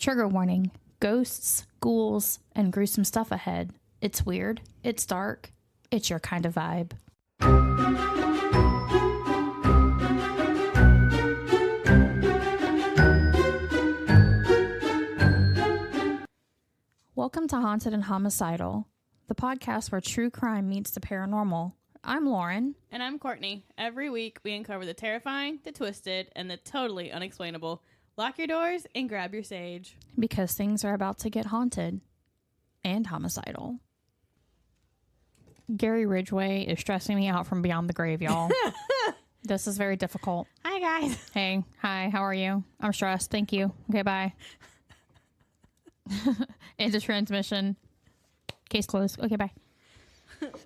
Trigger warning. Ghosts, ghouls, and gruesome stuff ahead. It's weird. It's dark. It's your kind of vibe. Welcome to Haunted and Homicidal, the podcast where true crime meets the paranormal. I'm Lauren. And I'm Courtney. Every week we uncover the terrifying, the twisted, and the totally unexplainable. Lock your doors and grab your sage. Because things are about to get haunted and homicidal. Gary Ridgway is stressing me out from beyond the grave, y'all. This is very difficult. Hi, guys. Hey, hi, how are you? I'm stressed. Thank you. Okay, bye. Into transmission. Case closed. Okay, bye.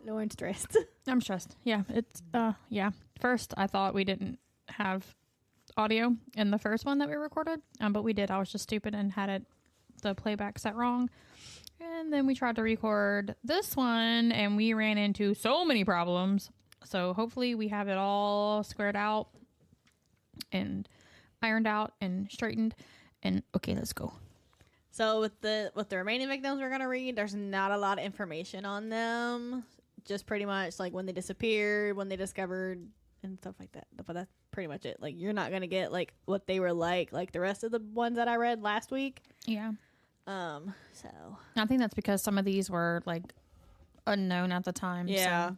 No one's stressed. I'm stressed. Yeah, yeah. First, I thought we didn't have audio in the first one that we recorded, but we did. I was just stupid and had the playback set wrong. And then we tried to record this one, and we ran into so many problems. So hopefully we have it all squared out and ironed out and straightened. And okay, let's go. So with the remaining victims we're gonna read, there's not a lot of information on them. Just pretty much like when they disappeared, when they discovered, and stuff like that. But that's pretty much it. Like, you're not gonna get like what they were like the rest of the ones that I read last week. Yeah. So I think that's because some of these were like unknown at the time. Yeah.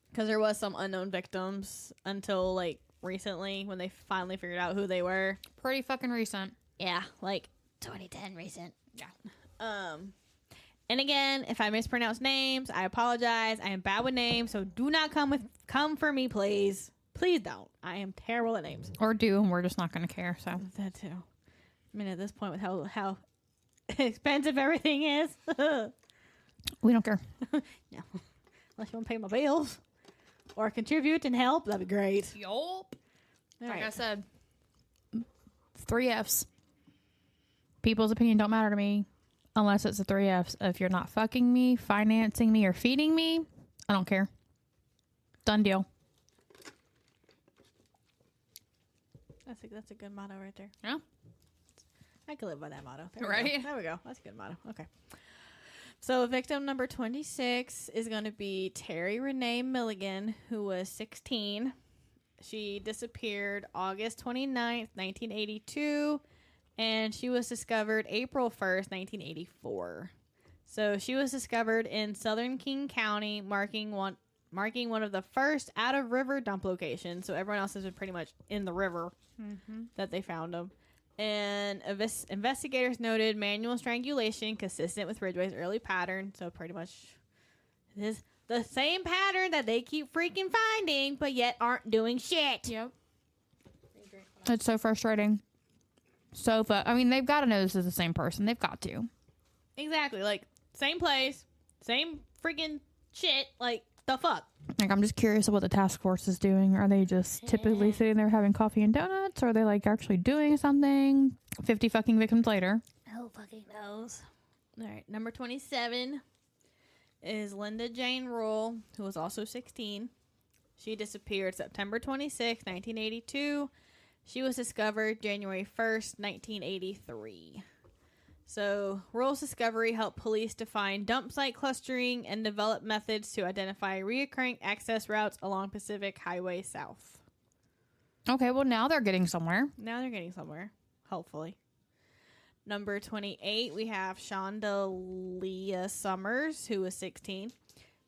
Because there was some unknown victims until like recently when they finally figured out who they were. Pretty fucking recent. Yeah, like 2010 recent. Yeah. And again, if I mispronounce names, I apologize. I am bad with names, so do not come for me, please. Please don't. I am terrible at names. Or do, and we're just not going to care. So that too. I mean, at this point, with how expensive everything is, we don't care. No, unless you want to pay my bills or contribute and help, that'd be great. Yup. Like right. I said, 3 F's. People's opinion don't matter to me unless it's the 3 F's. If you're not fucking me, financing me, or feeding me, I don't care. Done deal. That's a good motto right there. Yeah. I could live by that motto. Right? There we go. That's a good motto. Okay. So victim number 26 is going to be Terry Renee Milligan, who was 16. She disappeared August 29th, 1982. And she was discovered April 1st, 1984. So she was discovered in southern King County, marking one of the first out-of-river dump locations. So everyone else has been pretty much in the river that they found them. And investigators noted manual strangulation consistent with Ridgway's early pattern. So pretty much it is the same pattern that they keep freaking finding, but yet aren't doing shit. Yep. It's so frustrating. I mean, they've got to know this is the same person. They've got to. Exactly. Like, same place, same freaking shit. Like, the fuck? Like, I'm just curious of what the task force is doing. Are they just typically sitting there having coffee and donuts? Or are they, like, actually doing something? 50 fucking victims later. Who fucking knows? All right. Number 27 is Linda Jane Rule, who was also 16. She disappeared September 26, 1982. She was discovered January 1st, 1983. So, Rule's discovery helped police define dump site clustering and develop methods to identify reoccurring access routes along Pacific Highway South. Okay, well, now they're getting somewhere. Hopefully. Number 28, we have Shonda Leah Summers, who was 16.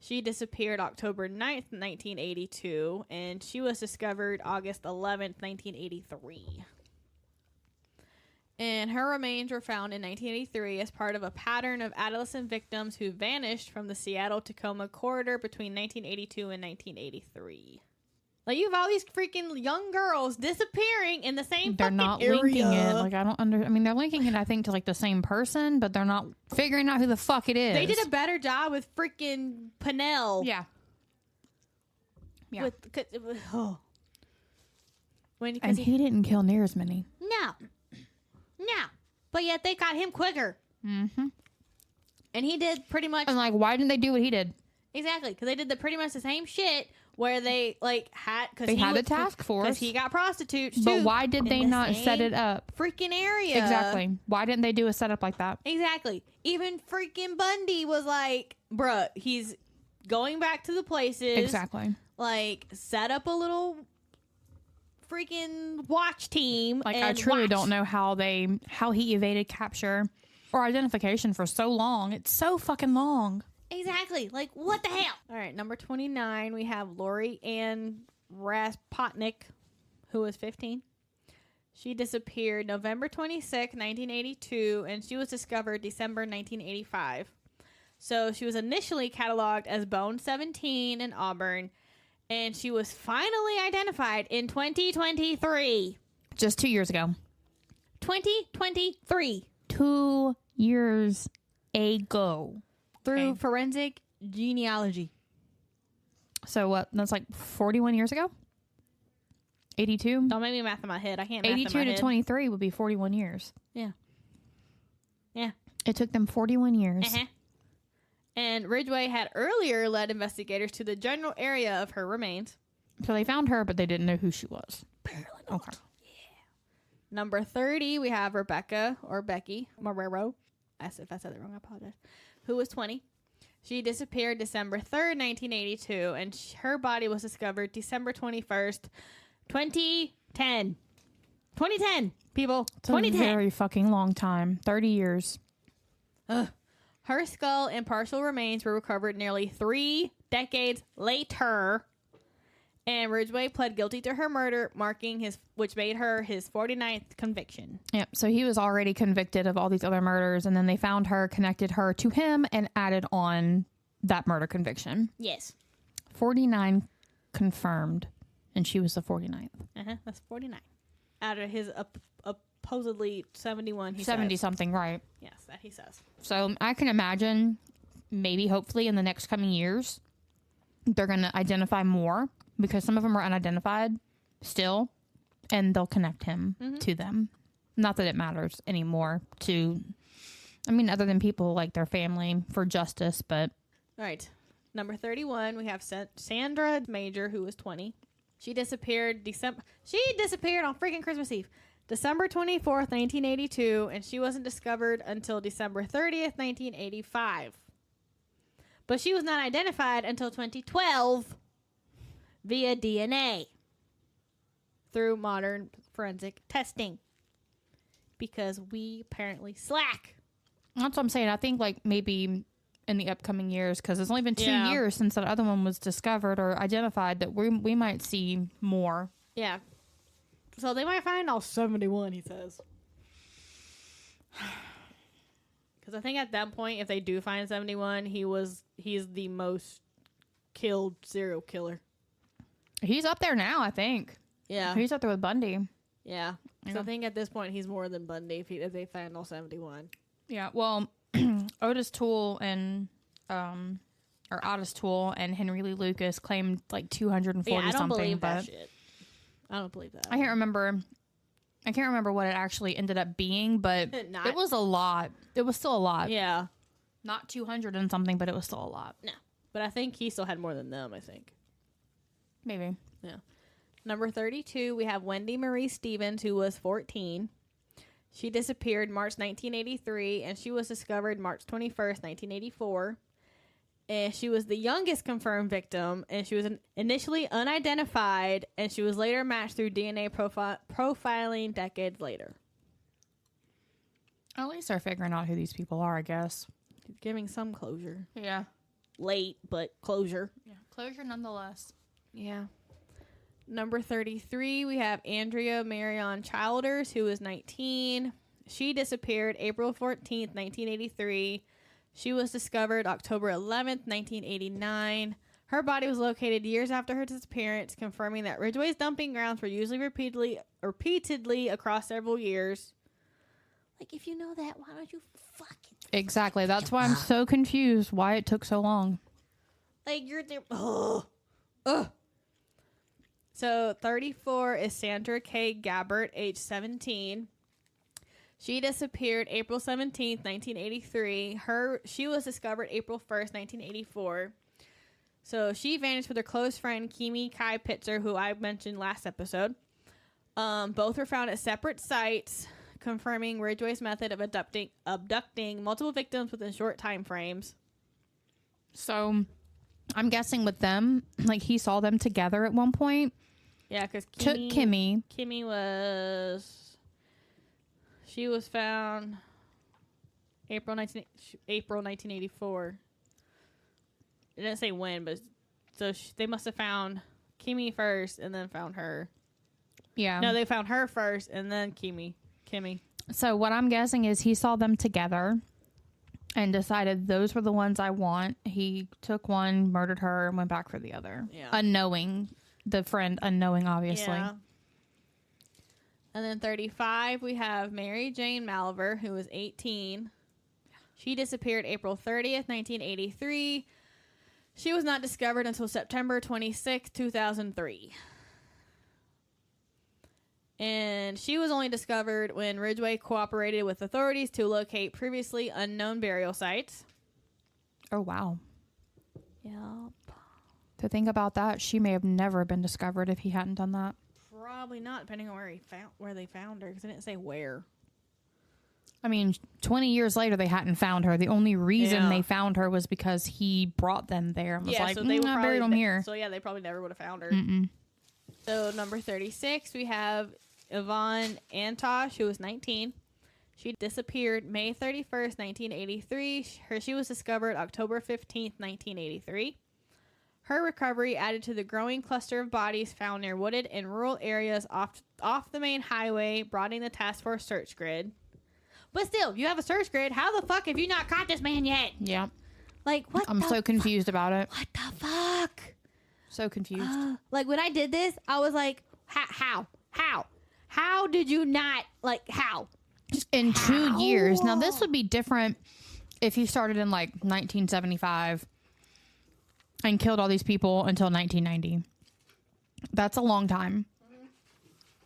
She disappeared October 9th, 1982, and she was discovered August 11th, 1983. And her remains were found in 1983 as part of a pattern of adolescent victims who vanished from the Seattle-Tacoma corridor between 1982 and 1983. Like, you have all these freaking young girls disappearing in the same they're fucking not area. linking it. Like, I mean, they're linking it, I think, to, like, the same person, but they're not figuring out who the fuck it is. They did a better job with freaking Pinnell. Yeah. Yeah. And he didn't kill near as many. No. But yet they got him quicker. Mm-hmm. And he did pretty much... And, like, why didn't they do what he did? Exactly, because they did pretty much the same shit where they had a task force because he got prostitutes too. But why did they not set it up? Freaking area. Exactly. Why didn't they do a setup like that? Exactly. Even freaking Bundy was like, bruh, he's going back to the places. Exactly. Like, set up a little freaking watch team. Like, I truly don't know how he evaded capture or identification for so long. It's so fucking long. Exactly. Like, what the hell? All right, number 29, we have Lori Ann Raspotnik, who was 15. She disappeared November 26, 1982, and she was discovered December 1985. So she was initially cataloged as Bone 17 in Auburn, and she was finally identified in 2023. Just 2 years ago. 2023. 2 years ago. Through forensic genealogy. So what? That's like 41 years ago? 82? Don't make me math in my head. I can't math in my 82 to head. 23 would be 41 years. Yeah. Yeah. It took them 41 years. Uh-huh. And Ridgway had earlier led investigators to the general area of her remains. So they found her, but they didn't know who she was. Apparently not. Okay. Yeah. Number 30, we have Rebecca, or Becky Marrero. If I said that wrong, I apologize. Who was 20. She disappeared December 3rd, 1982, and her body was discovered December 21st, 2010. 2010, people. It's 2010. a very fucking long time. 30 years. Ugh. Her skull and partial remains were recovered nearly 3 decades later, and Ridgway pled guilty to her murder, which made her his 49th conviction. Yep. So he was already convicted of all these other murders, and then they found her, connected her to him, and added on that murder conviction. Yes. 49 confirmed, and she was the 49th. That's 49. Out of his supposedly 71, he 70 says. something, right? Yes, that he says. So I can imagine, maybe, hopefully, in the next coming years, they're going to identify more, because some of them are unidentified still, and they'll connect him to them. Not that it matters anymore other than people like their family for justice, but. All right. Number 31, we have Sandra Major, who was 20. She disappeared on freaking Christmas Eve. December 24th, 1982, and she wasn't discovered until December 30th, 1985. But she was not identified until 2012 via DNA through modern forensic testing. Because we apparently slack. That's what I'm saying. I think maybe in the upcoming years, because it's only been 2 years since that other one was discovered or identified, that we might see more. Yeah. So they might find all 71, he says. Because I think at that point, if they do find 71, he's the most killed serial killer. He's up there now, I think. Yeah. He's up there with Bundy. Yeah. So I think at this point, he's more than Bundy if they find all 71. Yeah, well, Otis Toole and Henry Lee Lucas claimed 240 I don't something. believe but that shit. I don't believe that. I can't remember what it actually ended up being, but it was a lot. It was still a lot. Yeah. Not 200 and something, but it was still a lot. No. But I think he still had more than them, I think. Maybe. Yeah. Number 32, we have Wendy Marie Stevens, who was 14. She disappeared March 1983, and she was discovered March 21st, 1984. And she was the youngest confirmed victim, and she was initially unidentified, and she was later matched through DNA profiling decades later. At least they're figuring out who these people are, I guess. Giving some closure. Yeah. Late, but closure. Yeah. Closure nonetheless. Yeah. Number 33, we have Andrea Marion Childers, who was 19. She disappeared April 14th, 1983. She was discovered October 11th, 1989. Her body was located years after her disappearance, confirming that Ridgway's dumping grounds were usually repeatedly across several years. If you know that, why don't you fucking... Exactly. That's why I'm so confused why it took so long. You're there... Ugh. So 34 is Sandra K. Gabbert, age 17. She disappeared April 17th, 1983. She was discovered April 1st, 1984. So she vanished with her close friend, Kimi Kai Pitzer, who I mentioned last episode. Both were found at separate sites, confirming Ridgway's method of abducting multiple victims within short time frames. So I'm guessing with them, like he saw them together at one point. Yeah, because took Kimmy. Kimmy she was found April 1984. It didn't say when, but so they must have found Kimmy first and then found her. Yeah. No, they found her first and then Kimmy. So what I'm guessing is he saw them together and decided those were the ones I want. He took one, murdered her, and went back for the other. Yeah. Unknowing. The friend unknowing, obviously. Yeah. And then 35, we have Mary Jane Malver, who was 18. She disappeared April 30th, 1983. She was not discovered until September 26th, 2003. And she was only discovered when Ridgway cooperated with authorities to locate previously unknown burial sites. Oh, wow. Yep. To think about that, she may have never been discovered if he hadn't done that. Probably not, depending on where they found her, because it didn't say where. I mean, 20 years later, they hadn't found her. The only reason they found her was because he brought them there and was like, so they I buried them here. So, yeah, they probably never would have found her. Mm-mm. So, number 36, we have Yvonne Antosh, who was 19. She disappeared May 31st, 1983. She was discovered October 15th, 1983. Her recovery added to the growing cluster of bodies found near wooded and rural areas off the main highway, broadening the task force search grid. But still, you have a search grid. How the fuck have you not caught this man yet? Yeah. Like, what I'm so confused about it. What the fuck? So confused. Like, when I did this, I was like, how? How did you not, like, how? In 2 years. Now, this would be different if he started in, like, 1975 and killed all these people until 1990. That's a long time.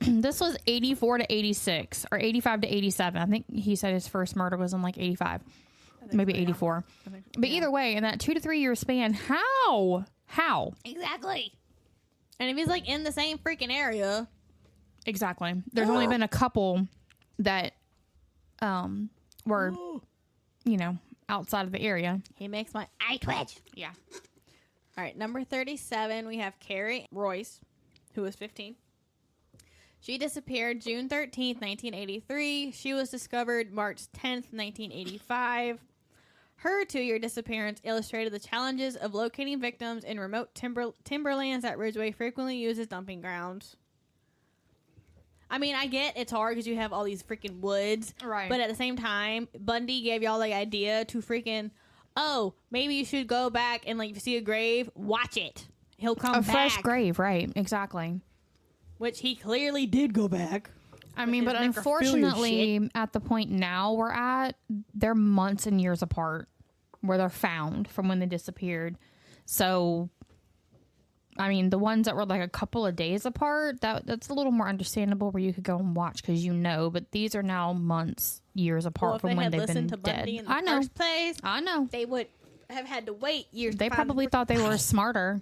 This was 84 to 86 or 85 to 87. I think he said his first murder was in like 85, maybe 84. But either way, in that 2 to 3 year span, how? Exactly. And if he's like in the same freaking area. Exactly. There's only been a couple that were, outside of the area. He makes my eye twitch. Yeah. All right, number 37, we have Carrie Royce, who was 15. She disappeared June 13th, 1983. She was discovered March 10th, 1985. Her 2-year disappearance illustrated the challenges of locating victims in remote timberlands that Ridgway frequently uses dumping grounds. I mean, I get it's hard because you have all these freaking woods. Right. But at the same time, Bundy gave y'all the idea to freaking, maybe you should go back and, like, if you see a grave, watch it. He'll come back. A fresh grave, right. Exactly. Which he clearly did go back. I mean, but unfortunately, at the point now we're at, they're months and years apart where they're found from when they disappeared. So, I mean, the ones that were like a couple of days apart, that's a little more understandable where you could go and watch because but these are now months, years apart from when they've been dead. Bundy in the first place, I know. They would have had to wait years. They probably thought they were smarter,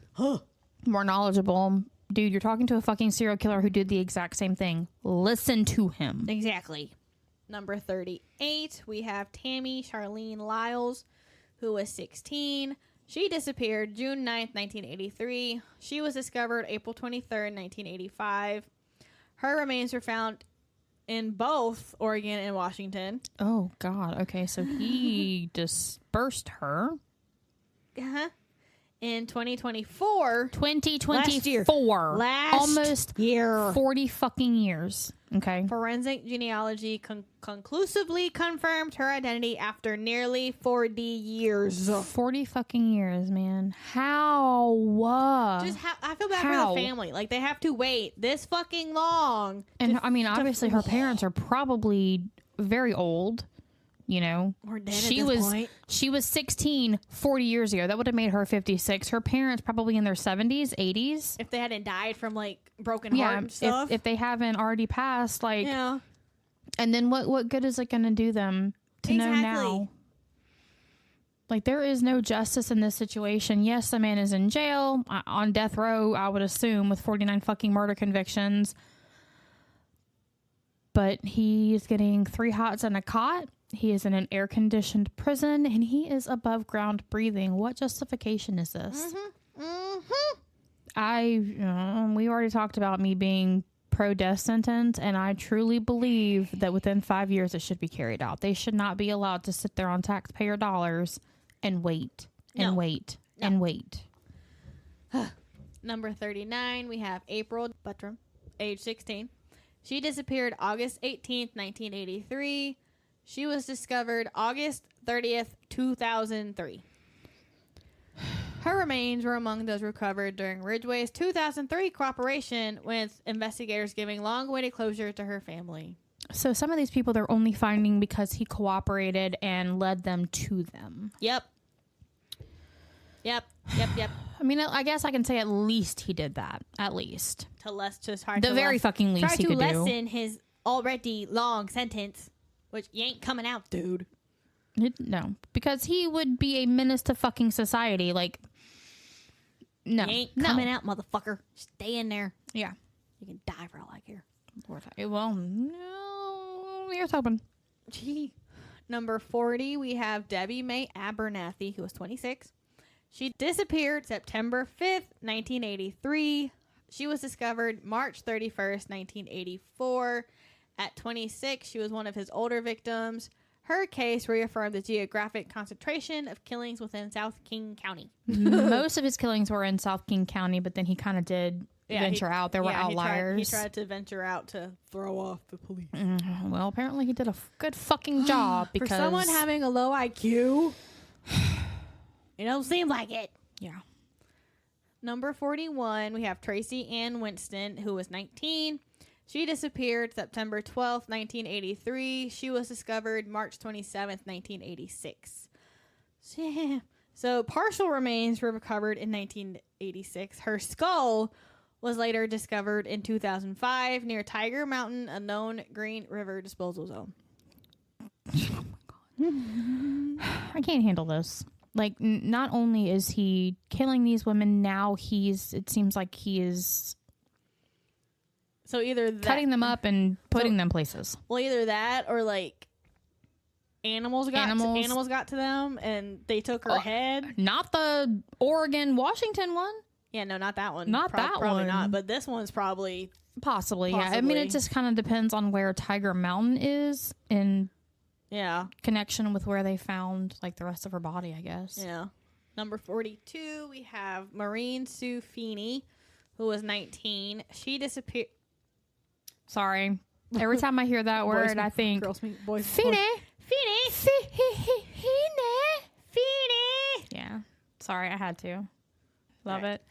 more knowledgeable. Dude, you're talking to a fucking serial killer who did the exact same thing. Listen to him. Exactly. Number 38, we have Tammy Charlene Lyles, who was 16. She disappeared June 9th, 1983. She was discovered April 23rd, 1985. Her remains were found in both Oregon and Washington. Oh, God. Okay, so he dispersed her. Uh-huh. In 2024. 2024. Almost year. 40 fucking years. Okay. Forensic genealogy conclusively confirmed her identity after nearly 40 years. 40 fucking years, man. How? I feel bad for the family. Like, they have to wait this fucking long. And, I mean, obviously her parents are probably very old. You know, or dead at this point. She was 16 40 years ago. That would have made her 56. Her parents probably in their 70s, 80s. If they hadn't died from, like, broken heart and stuff. If they haven't already passed, like, yeah. And then what good is it going to do them to know now? Like, there is no justice in this situation. Yes, the man is in jail on death row, I would assume, with 49 fucking murder convictions. But he's getting 3 hots and a cot. He is in an air-conditioned prison, and he is above ground breathing. What justification is this? We already talked about me being pro-death sentence, and I truly believe that within 5 years it should be carried out. They should not be allowed to sit there on taxpayer dollars and wait and wait and wait. Number 39, we have April Buttram, age 16. She disappeared August 18th, 1983. She was discovered August 30th, 2003. Her remains were among those recovered during Ridgway's 2003 cooperation with investigators giving long-awaited closure to her family. So some of these people they're only finding because he cooperated and led them to them. Yep. I mean, I guess I can say at least he did that. At least. The very fucking least he could do. Try to lessen his already long sentence, which you ain't coming out, dude. No, because he would be a menace to fucking society. Like, no. You ain't coming out, motherfucker. Stay in there. Yeah. You can die for all I care. Well, no. Here's hoping. Number 40, we have Debbie Mae Abernathy, who was 26. She disappeared September 5th, 1983. She was discovered March 31st, 1984. At 26, she was one of his older victims. Her case reaffirmed the geographic concentration of killings within South King County. Most of his killings were in South King County, but then he kind of did venture out. There were outliers. He tried to venture out to throw off the police. Well, apparently he did a good fucking job. Because for someone having a low IQ, it don't seem like it. Yeah. Number 41, we have Tracy Ann Winston, who was 19. She disappeared September 12th, 1983. She was discovered March 27th, 1986. So partial remains were recovered in 1986. Her skull was later discovered in 2005 near Tiger Mountain, a known Green River disposal zone. Oh my God. I can't handle this. Like, not only is he killing these women, now it seems like he is... So either cutting them up and putting them places. Well, either that or like animals got to them and they took her head. Not the Oregon, Washington one. Yeah, no, not that one. Probably one. Not. But this one's possibly. Yeah. I mean, it just kind of depends on where Tiger Mountain is in connection with where they found like the rest of her body, I guess. Yeah. Number 42, we have Maureen Sue Feeney, who was 19. She disappeared. Sorry. Every time I hear that word, I think... Girls meet boys. Feeny. Feeny. Yeah. Sorry, I had to. Love it.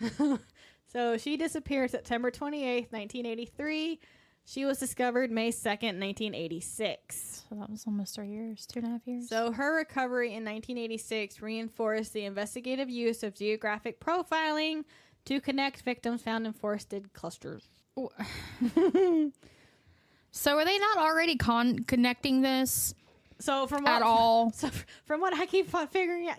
So she disappeared September 28th, 1983. She was discovered May 2nd, 1986. So that was almost 3 years, 2.5 years. So her recovery in 1986 reinforced the investigative use of geographic profiling to connect victims found in forested clusters. So are they not already connecting this? So from what I keep figuring out,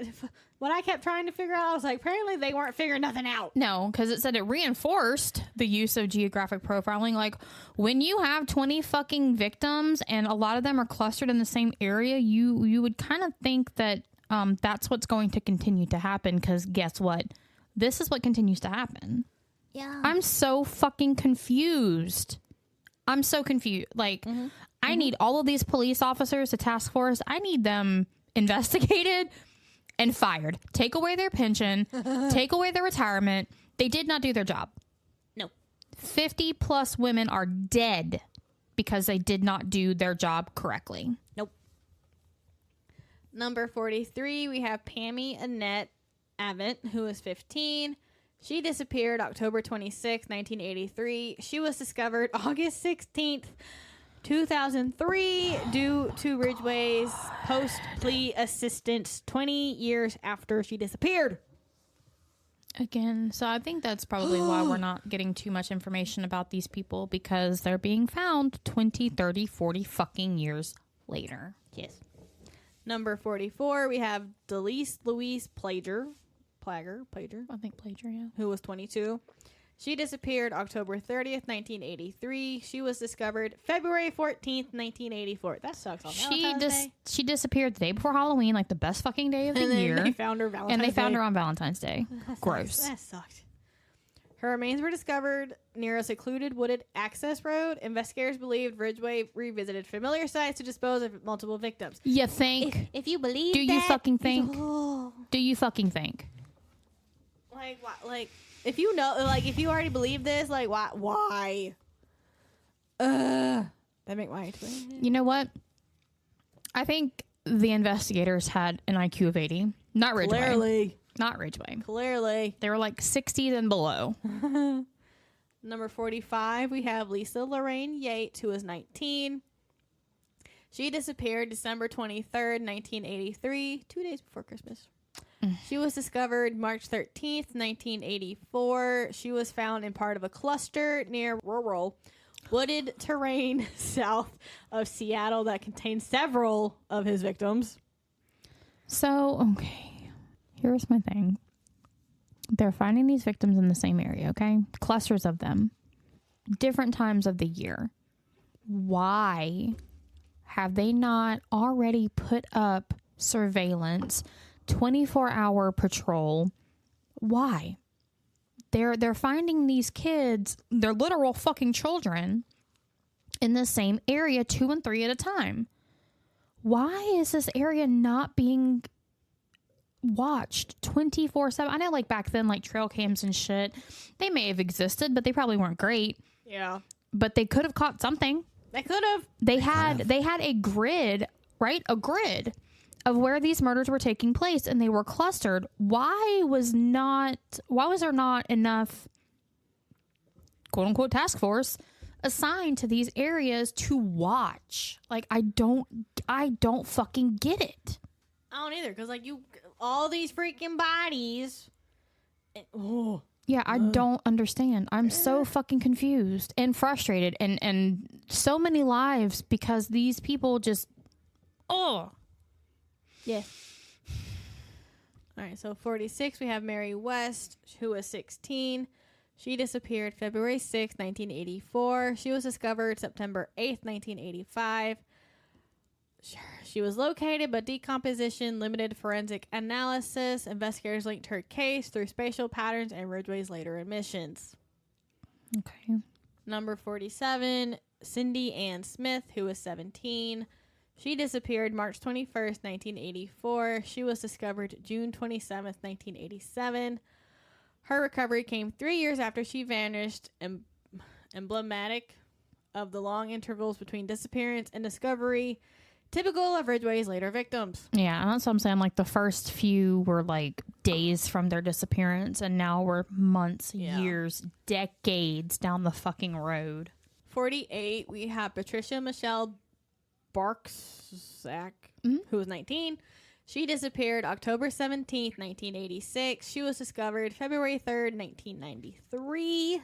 what I kept trying to figure out, I was like, apparently they weren't figuring nothing out. No, because it said it reinforced the use of geographic profiling. Like, when you have 20 fucking victims and a lot of them are clustered in the same area, you would kind of think that that's what's going to continue to happen. Because guess what? This is what continues to happen. Yeah. I'm so fucking confused. Like, I need all of these police officers, the task force, I need them investigated and fired. Take away their pension. Take away their retirement. They did not do their job. No. 50 plus women are dead because they did not do their job correctly. Nope. Number 43, we have Pammy Annette Avant, who is 15. She disappeared October 26, 1983. She was discovered August 16th, 2003, due to Ridgway's post-plea assistance 20 years after she disappeared. Again, so I think that's probably why we're not getting too much information about these people, because they're being found 20, 30, 40 fucking years later. Yes. Number 44, we have Delise Louise Plager, I think plagiar, yeah. who was 22. She disappeared October 30th, 1983. She was discovered February 14th, 1984. That sucks on Valentine's Day. She disappeared the day before Halloween, like the best fucking day of the year. And they found her on Valentine's Day. Gross. That sucked. Her remains were discovered near a secluded wooded access road. Investigators believed Ridgway revisited familiar sites to dispose of multiple victims. You think? If you believe Do that, you fucking think? Oh. Do you fucking think? Like, why, like, if you know, like, if you already believe this, like, why? That make my explain. You know what? I think the investigators had an IQ of 80. Not Ridgway. Clearly. Not Ridgway. Clearly. They were like 60s and below. Number 45, we have Lisa Lorraine Yates, who was 19. She disappeared December 23rd, 1983, 2 days before Christmas. She was discovered March 13th, 1984. She was found in part of a cluster near rural wooded terrain south of Seattle that contained several of his victims. So, okay. Here's my thing. They're finding these victims in the same area, okay? Clusters of them. Different times of the year. Why have they not already put up surveillance, 24-hour patrol? Why? They're finding these kids, they're literal fucking children, in the same area 2 and 3 at a time. Why is this area not being watched 24/7? I know, like, back then, like, trail cams and shit, they may have existed, but they probably weren't great. Yeah. But they could have caught something. They could have. They had a grid, right? A grid of where these murders were taking place, and they were clustered. Why was there not enough quote unquote task force assigned to these areas to watch? Like, I don't fucking get it. I don't either, because, like, all these freaking bodies. Yeah, I don't understand. I'm so fucking confused and frustrated, and so many lives because these people just, Yeah. All right, so 46, we have Mary West, who was 16. She disappeared February 6, 1984. She was discovered September 8th, 1985. She was located, but decomposition, limited forensic analysis. Investigators linked her case through spatial patterns and Ridgway's later admissions. Okay. Number 47, Cindy Ann Smith, who was 17. She disappeared March 21st, 1984. She was discovered June 27th, 1987. Her recovery came 3 years after she vanished, emblematic of the long intervals between disappearance and discovery, typical of Ridgway's later victims. Yeah, and that's what I'm saying. Like, the first few were like days from their disappearance, and now we're months, years, decades down the fucking road. 48, we have Patricia Michelle Barksack, who was 19. She disappeared October 17th, 1986. She was discovered February 3rd, 1993.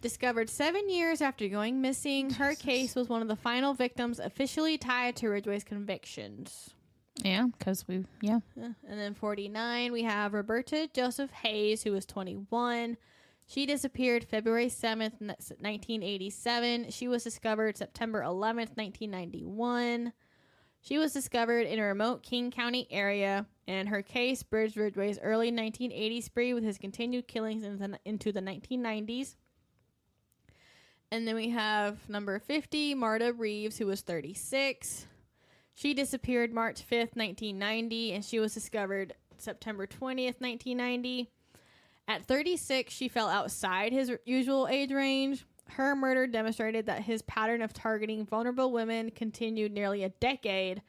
Discovered 7 years after going missing, her case was one of the final victims officially tied to Ridgway's convictions. Yeah, because And then 49, we have Roberta Joseph Hayes, who was 21. She disappeared February 7th, 1987. She was discovered September 11th, 1991. She was discovered in a remote King County area, and her case bridged Ridgway's early 1980s spree with his continued killings into the 1990s. And then we have number 50, Marta Reeves, who was 36. She disappeared March 5th, 1990, and she was discovered September 20th, 1990. At 36, she fell outside his usual age range. Her murder demonstrated that his pattern of targeting vulnerable women continued nearly a decade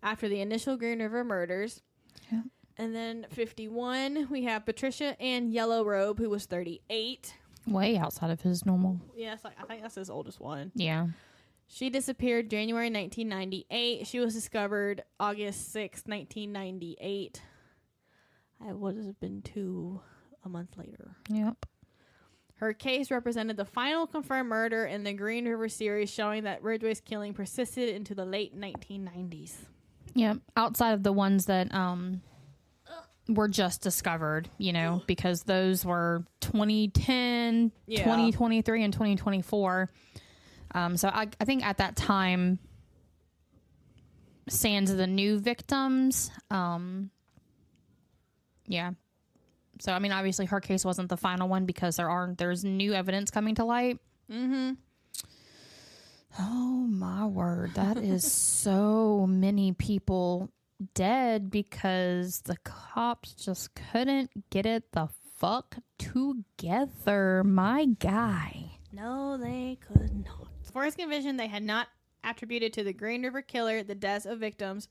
after the initial Green River murders. Yeah. And then 51, we have Patricia Ann Yellow Robe, who was 38. Way outside of his normal. Yeah, I think that's his oldest one. Yeah. She disappeared January 1998. She was discovered August 6, 1998. I would have been a month later. Yep. Her case represented the final confirmed murder in the Green River series, showing that Ridgway's killing persisted into the late 1990s. Yeah, outside of the ones that were just discovered, you know, because those were 2010, 2023, and 2024. So I think at that time, sans the new victims, yeah. So, I mean, obviously her case wasn't the final one because there's new evidence coming to light. Mm-hmm. Oh, my word. That is so many people dead because the cops just couldn't get it the fuck together. My guy. No, they could not. For his conviction, they had not attributed to the Green River Killer the deaths of victims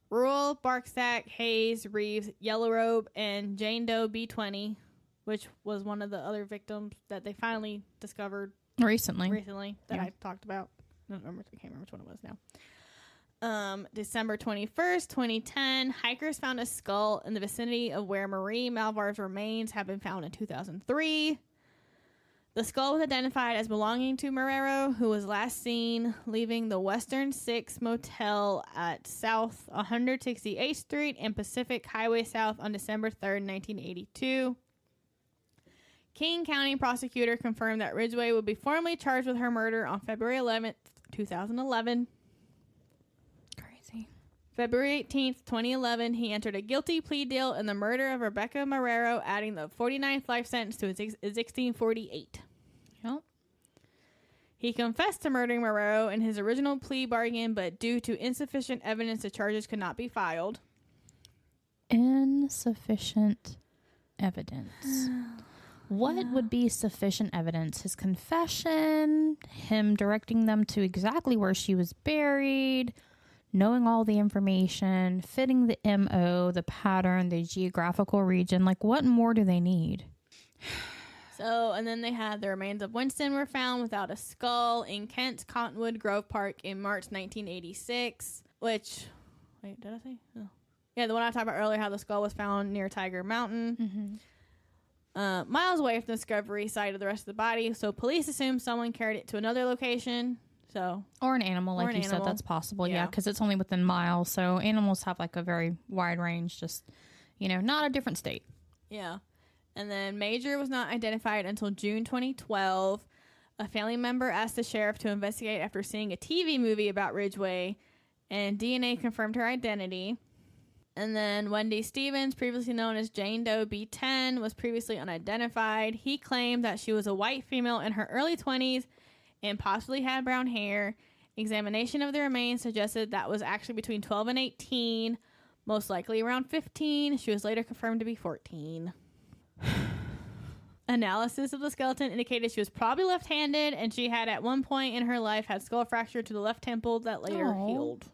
Rural, Barksack, Hayes, Reeves, Yellow Robe, and Jane Doe B20, which was one of the other victims that they finally discovered recently that I talked about. I can't remember which one it was now. December 21st, 2010, hikers found a skull in the vicinity of where Marie Malvar's remains have been found in 2003. The skull was identified as belonging to Marrero, who was last seen leaving the Western Six Motel at South 168th Street and Pacific Highway South on December 3rd, 1982. King County prosecutor confirmed that Ridgway would be formally charged with her murder on February 11th, 2011. Crazy. February 18th, 2011, he entered a guilty plea deal in the murder of Rebecca Marrero, adding the 49th life sentence to his existing 48. Yep. He confessed to murdering Marrero in his original plea bargain, but due to insufficient evidence, the charges could not be filed. Insufficient evidence. What would be sufficient evidence? His confession, him directing them to exactly where she was buried, knowing all the information, fitting the MO, the pattern, the geographical region. Like, what more do they need? So, and then they had the remains of Winston were found without a skull in Kent's Cottonwood Grove Park in March 1986, which, wait, did I say? Oh. Yeah, the one I talked about earlier, how the skull was found near Tiger Mountain. Mm-hmm. Miles away from the discovery site of the rest of the body. So police assume someone carried it to another location. So, or an animal, like you said, that's possible. Yeah, because it's only within miles. So animals have like a very wide range, just, you know, not a different state. Yeah. And then Major was not identified until June 2012. A family member asked the sheriff to investigate after seeing a TV movie about Ridgway, and DNA confirmed her identity. And then Wendy Stevens, previously known as Jane Doe B10, was previously unidentified. He claimed that she was a white female in her early 20s and possibly had brown hair. Examination of the remains suggested that was actually between 12 and 18, most likely around 15. She was later confirmed to be 14. Analysis of the skeleton indicated she was probably left-handed, and she had at one point in her life had skull fracture to the left temple that later healed.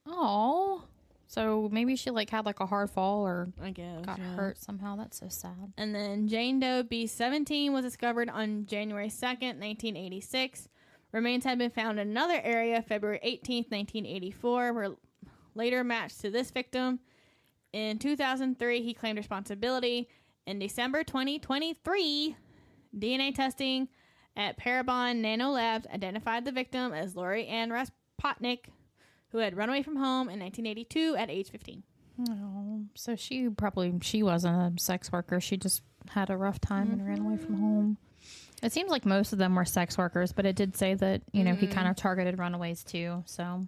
Oh. So maybe she like had like a hard fall or I guess got hurt somehow. That's so sad. And then Jane Doe B17 was discovered on January 2nd, 1986. Remains had been found in another area February 18th, 1984, were later matched to this victim. In 2003, he claimed responsibility. In December 2023, DNA testing at Parabon Nanolabs identified the victim as Lori Ann Raspotnik, who had run away from home in 1982 at age 15. Oh, so she wasn't a sex worker. She just had a rough time and ran away from home. It seems like most of them were sex workers, but it did say that, you know, he kind of targeted runaways too, so.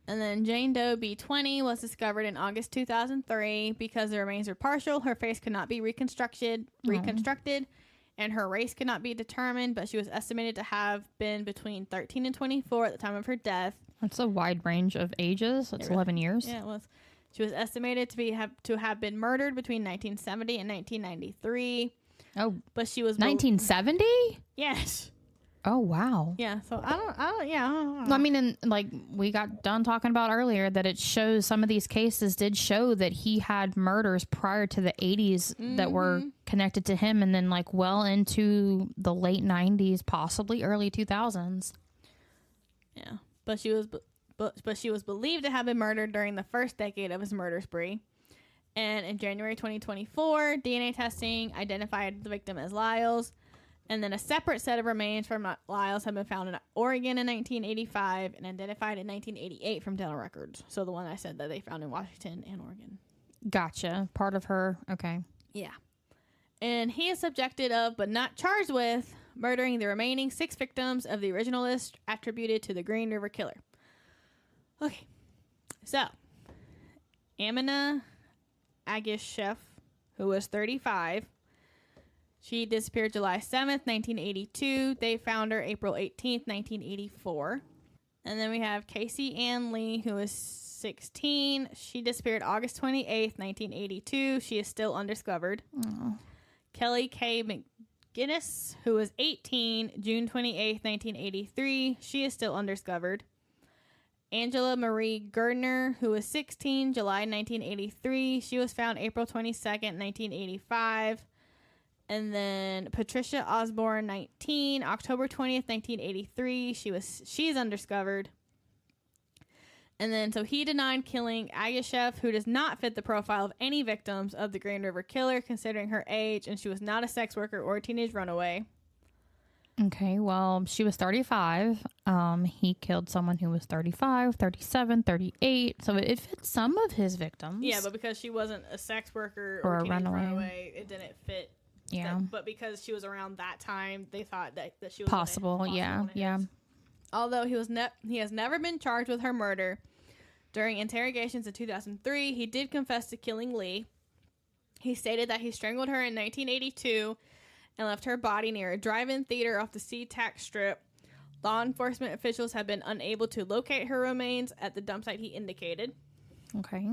And then Jane Doe B20 was discovered in August 2003. Because the remains were partial, her face could not be reconstructed, and her race could not be determined, but she was estimated to have been between 13 and 24 at the time of her death. That's a wide range of ages. That's 11 years. Yeah, it was. She was estimated to have been murdered between 1970 and 1993. Oh, but she was 1970? Yes. Oh, wow. Yeah. So I don't know. I mean, and like we got done talking about earlier, that it shows some of these cases did show that he had murders prior to the 80s that were connected to him, and then like well into the late 90s, possibly early 2000s. Yeah. But she was believed to have been murdered during the first decade of his murder spree. And in January 2024, DNA testing identified the victim as Lyles. And then a separate set of remains from Lyles have been found in Oregon in 1985 and identified in 1988 from dental records. So the one I said that they found in Washington and Oregon. Gotcha. Part of her. Okay. Yeah. And he is subjected of, but not charged with, murdering the remaining 6 victims of the original list attributed to the Green River Killer. Okay. So, Amina Agishev, who was 35, she disappeared July 7th, 1982. They found her April 18th, 1984. And then we have Casey Ann Lee, who is 16. She disappeared August 28th, 1982. She is still undiscovered. Oh. Kelly K. McGinnis, who was 18, June 28th, 1983. She is still undiscovered. Angela Marie Gardner, who was 16, July 1983. She was found April 22nd, 1985. And then Patricia Osborne, 19, October 20th, 1983. She's undiscovered. And then, so he denied killing Agishev, who does not fit the profile of any victims of the Green River Killer, considering her age, and she was not a sex worker or a teenage runaway. Okay, well, she was 35. He killed someone who was 35, 37, 38. So it fits some of his victims. Yeah, but because she wasn't a sex worker Or or a a teenage runaway. it didn't fit. Yeah. But because she was around that time, they thought that she was Possible, yeah. Although he has never been charged with her murder. During interrogations in 2003, he did confess to killing Lee. He stated that he strangled her in 1982 and left her body near a drive-in theater off the SeaTac Strip. Law enforcement officials have been unable to locate her remains at the dump site he indicated. Okay.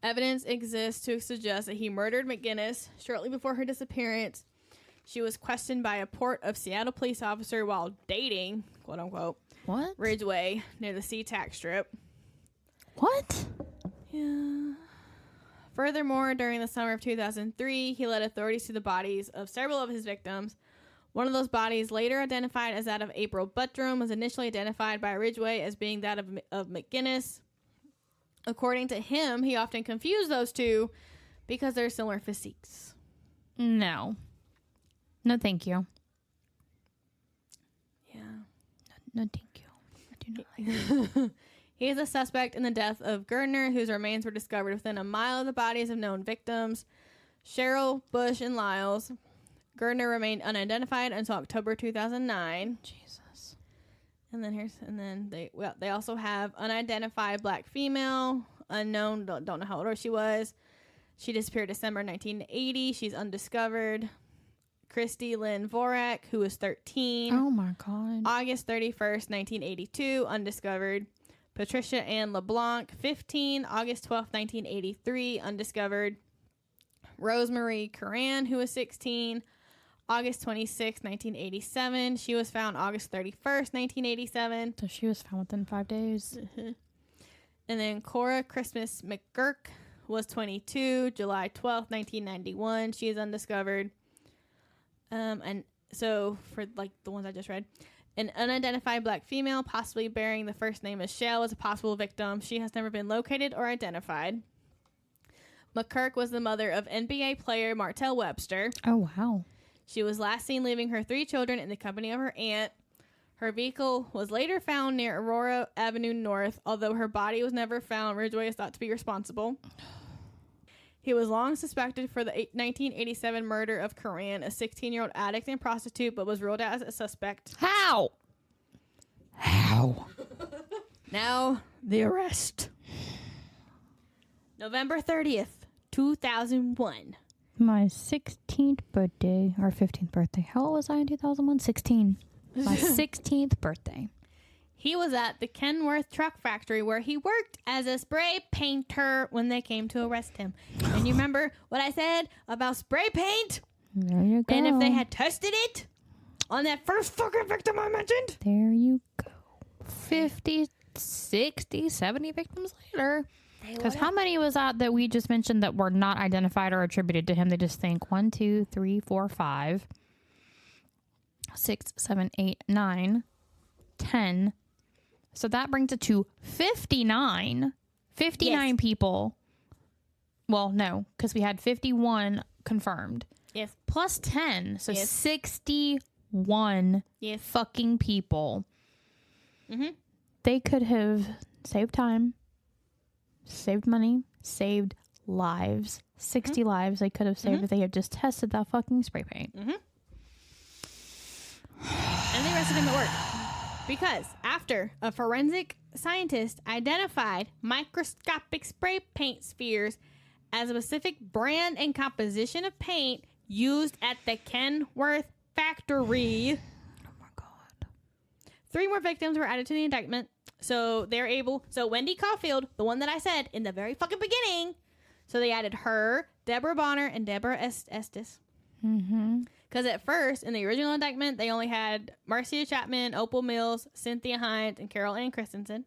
Evidence exists to suggest that he murdered McGinnis shortly before her disappearance. She was questioned by a Port of Seattle police officer while dating, quote unquote, What? Ridgway near the SeaTac Strip. What? Yeah. Furthermore, during the summer of 2003, he led authorities to the bodies of several of his victims. One of those bodies, later identified as that of April Buttram, was initially identified by Ridgway as being that of McGinnis. According to him, he often confused those two because they're similar physiques. No. No, thank you. Yeah. No, thank you. I do not. He is a suspect in the death of Gardner, whose remains were discovered within a mile of the bodies of known victims, Cheryl, Bush, and Lyles. Gardner remained unidentified until October 2009. Jesus. And then they also have unidentified black female, unknown, don't know how old she was. She disappeared December 1980. She's undiscovered. Christy Lynn Vorak, who was 13. Oh my God. August 31st, 1982, undiscovered. Patricia Ann LeBlanc, 15, August 12th, 1983, undiscovered. Rosemarie Curran, who was 16, August 26th, 1987. She was found August 31st, 1987. So she was found within 5 days. And then Cora Christmas McGurk was 22, July 12th, 1991. She is undiscovered. And so for like the ones I just read, an unidentified black female, possibly bearing the first name Michelle, is a possible victim. She has never been located or identified. McGurk was the mother of NBA player Martell Webster. Oh, wow. She was last seen leaving her 3 children in the company of her aunt. Her vehicle was later found near Aurora Avenue North. Although her body was never found, Ridgway is thought to be responsible. He was long suspected for the 1987 murder of Curran, a 16-year-old addict and prostitute, but was ruled out as a suspect. How? Now, the arrest. November 30th, 2001. My 16th birthday, or 15th birthday. How old was I in 2001? 16. My 16th birthday. He was at the Kenworth Truck Factory where he worked as a spray painter when they came to arrest him. And you remember what I said about spray paint? There you go. And if they had tested it on that first fucking victim I mentioned? There you go. 50, 60, 70 victims later. Because how many was that we just mentioned that were not identified or attributed to him? They just think 1, 2, 3, 4, 5, 6, 7, 8, 9, 10. So that brings it to 59. 59 Yes. people. Well, no, because we had 51 confirmed. Yes. Plus 10. So Yes. 61 fucking people. Mm-hmm. They could have saved time, saved money, saved lives. 60 lives they could have saved if they had just tested that fucking spray paint. Mm-hmm. And they arrested him at work. Because after a forensic scientist identified microscopic spray paint spheres as a specific brand and composition of paint used at the Kenworth factory. Oh my God. 3 more victims were added to the indictment. So Wendy Caulfield, the one that I said in the very fucking beginning. So they added her, Deborah Bonner, and Deborah Estes. Mm-hmm. Because at first, in the original indictment, they only had Marcia Chapman, Opal Mills, Cynthia Hines, and Carol Ann Christensen.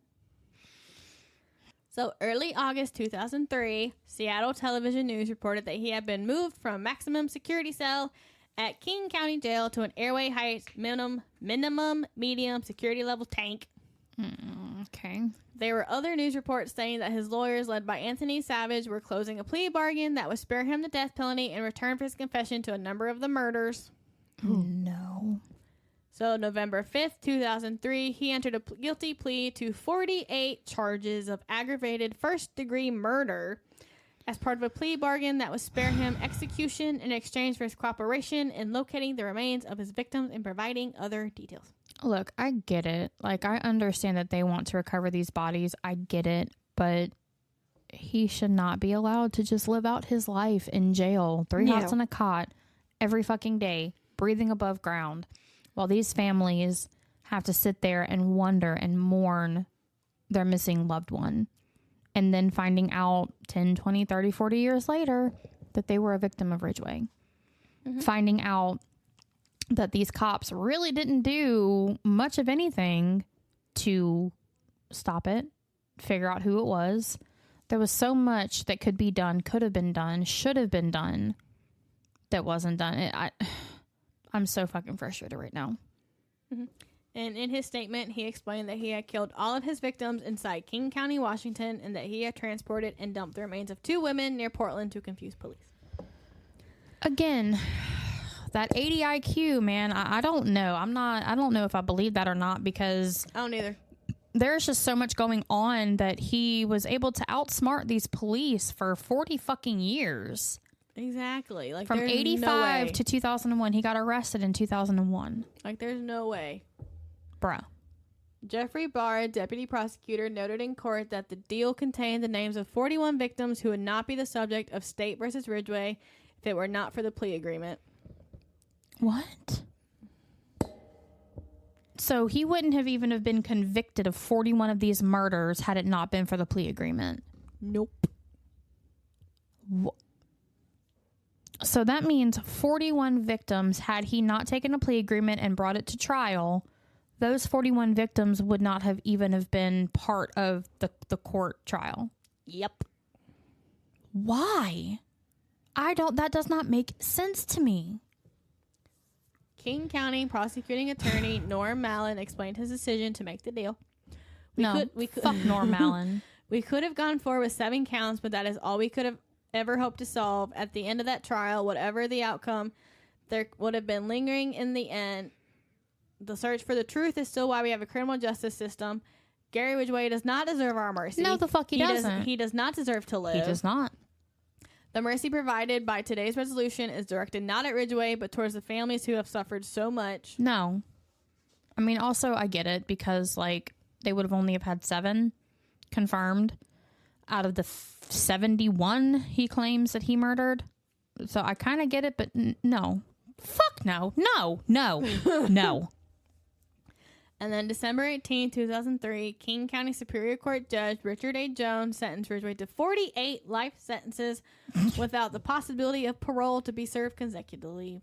So early August 2003, Seattle Television News reported that he had been moved from maximum security cell at King County Jail to an Airway Heights minimum medium security level tank. Okay. There were other news reports saying that his lawyers, led by Anthony Savage, were closing a plea bargain that would spare him the death penalty in return for his confession to a number of the murders. No. So November 5th, 2003, he entered a guilty plea to 48 charges of aggravated first-degree murder as part of a plea bargain that would spare him execution in exchange for his cooperation in locating the remains of his victims and providing other details. Look, I get it. Like, I understand that they want to recover these bodies. I get it. But he should not be allowed to just live out his life in jail, 3 hots on a cot, every fucking day, breathing above ground, while these families have to sit there and wonder and mourn their missing loved one. And then finding out 10, 20, 30, 40 years later that they were a victim of Ridgway. Mm-hmm. Finding out that these cops really didn't do much of anything to stop it, figure out who it was. There was so much that could be done, could have been done, should have been done, that wasn't done. I'm so fucking frustrated right now. Mm-hmm. And in his statement, he explained that he had killed all of his victims inside King County, Washington, and that he had transported and dumped the remains of 2 women near Portland to confuse police. Again, that 80 IQ, man, I don't know. I don't know if I believe that or not, because I don't either. There's just so much going on that he was able to outsmart these police for 40 fucking years. Exactly. Like, from 85 to 2001. He got arrested in 2001. Like, there's no way. Bruh. Jeffrey Barr, deputy prosecutor, noted in court that the deal contained the names of 41 victims who would not be the subject of State versus Ridgway if it were not for the plea agreement. What? So he wouldn't have even have been convicted of 41 of these murders had it not been for the plea agreement? Nope. So that means 41 victims, had he not taken a plea agreement and brought it to trial, those 41 victims would not have even have been part of the court trial. Yep. Why? That does not make sense to me. King County prosecuting attorney Norm Mallon explained his decision to make the deal. Fuck Norm Mallon. We could have gone forward with 7 counts, but that is all we could have ever hoped to solve. At the end of that trial, whatever the outcome, there would have been lingering in the end. The search for the truth is still why we have a criminal justice system. Gary Ridgway does not deserve our mercy. No, the fuck he doesn't. He does not deserve to live. He does not. The mercy provided by today's resolution is directed not at Ridgway, but towards the families who have suffered so much. No. I mean, also, I get it, because, like, they would have only have had 7 confirmed out of the 71 he claims that he murdered. So I kind of get it, but no. Fuck no. No. No. No. And then December 18, 2003, King County Superior Court Judge Richard A. Jones sentenced Ridgway to 48 life sentences without the possibility of parole to be served consecutively.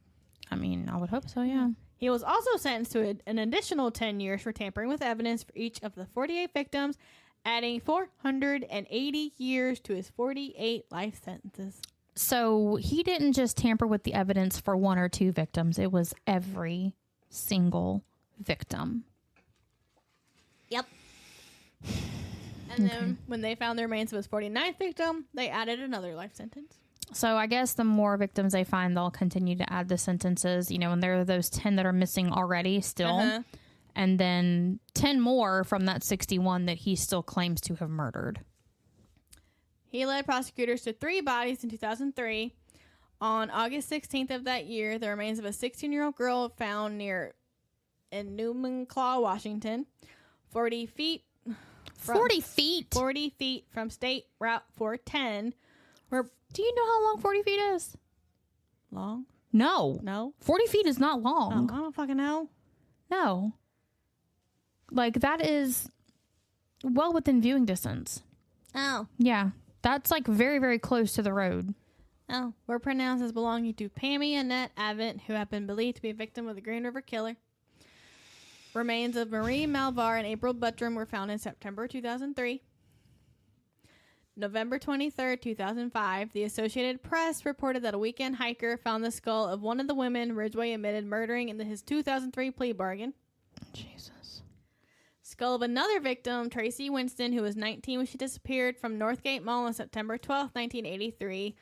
I mean, I would hope so, yeah. He was also sentenced to an additional 10 years for tampering with evidence for each of the 48 victims, adding 480 years to his 48 life sentences. So he didn't just tamper with the evidence for 1 or 2 victims. It was every single victim. Yep. And then when they found the remains of his 49th victim, they added another life sentence. So I guess the more victims they find, they'll continue to add the sentences, and there are those 10 that are missing already still. And then 10 more from that 61 that he still claims to have murdered. He led prosecutors to 3 bodies in 2003. On August 16th of that year, the remains of a 16-year-old girl found near Enumclaw, Washington, 40 feet. 40 feet? 40 feet from State Route 410. Do you know how long 40 feet is? Long? No. 40 feet is not long. Oh, I don't fucking know. No. Like, that is well within viewing distance. Oh. Yeah. That's, like, very, very close to the road. Oh. Were pronounced as belonging to Pammy Annette Avent, who had been believed to be a victim of the Green River Killer. Remains of Marie Malvar and April Buttram were found in September 2003. November 23rd, 2005, the Associated Press reported that a weekend hiker found the skull of one of the women Ridgway admitted murdering in his 2003 plea bargain. Jesus. Skull of another victim, Tracy Winston, who was 19 when she disappeared from Northgate Mall on September 12th, 1983,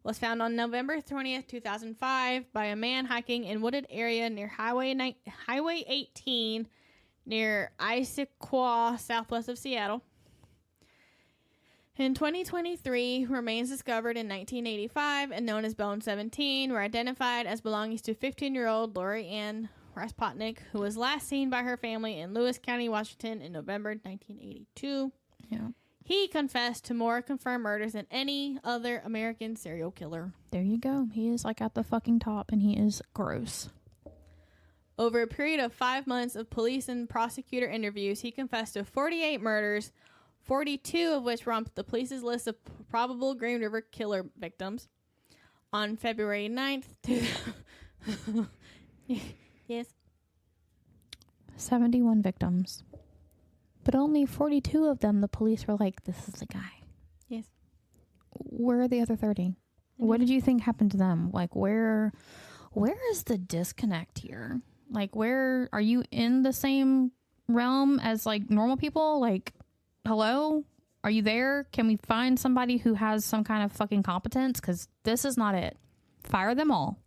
was found on November 20th, 2005 by a man hiking in wooded area near Highway 18 near Issaquah, southwest of Seattle. In 2023, remains discovered in 1985 and known as Bone 17 were identified as belonging to 15-year-old Lori Ann Raspotnik, who was last seen by her family in Lewis County, Washington in November 1982. Yeah. He confessed to more confirmed murders than any other American serial killer. There you go. He is like at the fucking top, and he is gross. Over a period of 5 months of police and prosecutor interviews, he confessed to 48 murders, 42 of which were on the police's list of probable Green River Killer victims. On February 9th, yes, 71 victims. But only 42 of them, the police were like, this is the guy. Yes. Where are the other 30? What did you think happened to them? Like, where is the disconnect here? Like, where are you in the same realm as like normal people? Like, hello? Are you there? Can we find somebody who has some kind of fucking competence? Because this is not it. Fire them all.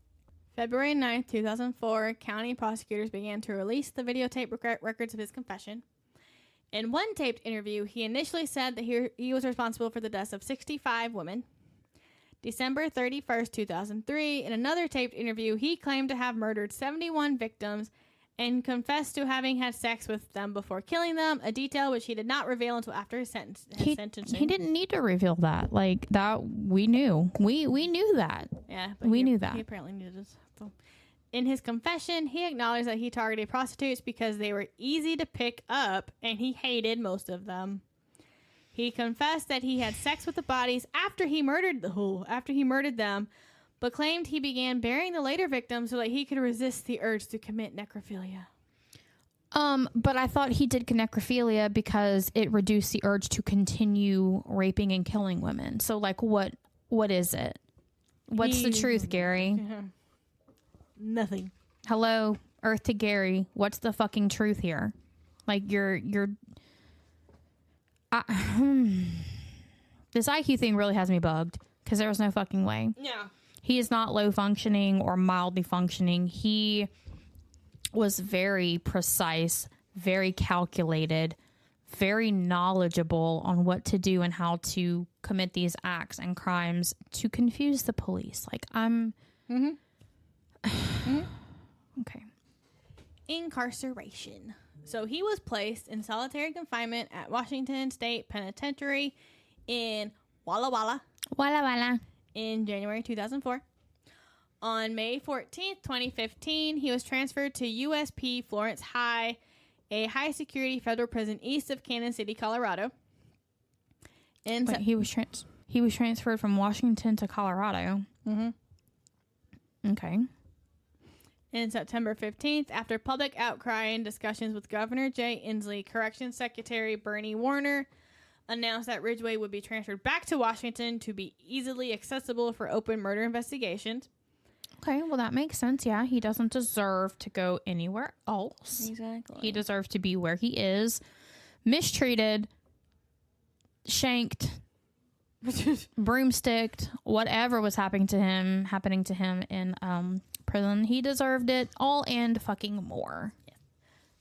February 9th, 2004, county prosecutors began to release the videotape records of his confession. In one taped interview, he initially said that he was responsible for the deaths of 65 women. December 31st, 2003, in another taped interview, he claimed to have murdered 71 victims and confessed to having had sex with them before killing them, a detail which he did not reveal until after his sentencing. He didn't need to reveal that. Like, that we knew. We knew that. Yeah, but we knew that. He apparently knew this. So. In his confession, he acknowledged that he targeted prostitutes because they were easy to pick up and he hated most of them. He confessed that he had sex with the bodies after he murdered them, but claimed he began burying the later victims so that he could resist the urge to commit necrophilia. But I thought he did necrophilia because it reduced the urge to continue raping and killing women. So, like, what is it? What's the truth, Gary? Nothing. Hello, Earth to Gary. What's the fucking truth here? Like, this IQ thing really has me bugged because there was no fucking way. Yeah. He is not low functioning or mildly functioning. He was very precise, very calculated, very knowledgeable on what to do and how to commit these acts and crimes to confuse the police. Like, Okay. Incarceration. So he was placed in solitary confinement at Washington State Penitentiary in Walla Walla in January 2004. On May 14th, 2015, he was transferred to USP Florence High, a high-security federal prison east of Kansas City, Colorado. He was transferred from Washington to Colorado. Okay. In September 15th, after public outcry and discussions with Governor Jay Inslee, Corrections Secretary Bernie Warner announced that Ridgway would be transferred back to Washington to be easily accessible for open murder investigations. Okay, well, that makes sense. Yeah, he doesn't deserve to go anywhere else. Exactly. He deserves to be where he is, mistreated, shanked, broomsticked, whatever was happening to him in prison. He deserved it all and fucking more.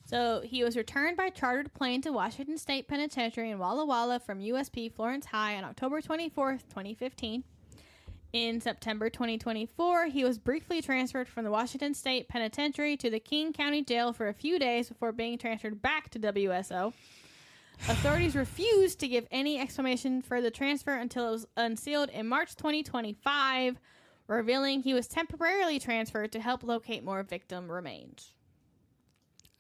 So he was returned by chartered plane to Washington State Penitentiary in Walla Walla from USP Florence High on October 24th, 2015. In September 2024, he was briefly transferred from the Washington State Penitentiary to the King County Jail for a few days before being transferred back to WSO. Authorities refused to give any explanation for the transfer until it was unsealed in March 2025, revealing he was temporarily transferred to help locate more victim remains.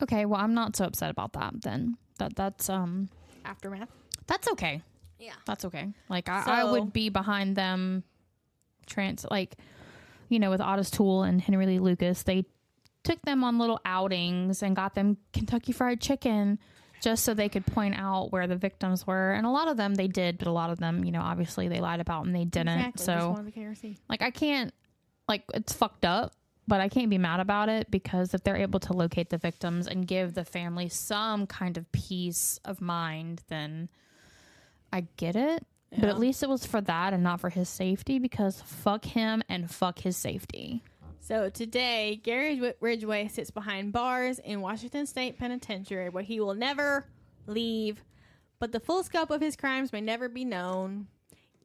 Okay, well, I'm not so upset about that then. That's Aftermath. That's okay. Yeah. That's okay. Like, I would be behind them. With Otis Toole and Henry Lee Lucas, they took them on little outings and got them Kentucky Fried Chicken just so they could point out where the victims were. And a lot of them they did, but a lot of them, obviously they lied about and they didn't. Exactly. So, just wanted the KRC. I can't, it's fucked up. But I can't be mad about it because if they're able to locate the victims and give the family some kind of peace of mind, then I get it. Yeah. But at least it was for that and not for his safety, because fuck him and fuck his safety. So today, Gary Ridgway sits behind bars in Washington State Penitentiary where he will never leave, but the full scope of his crimes may never be known.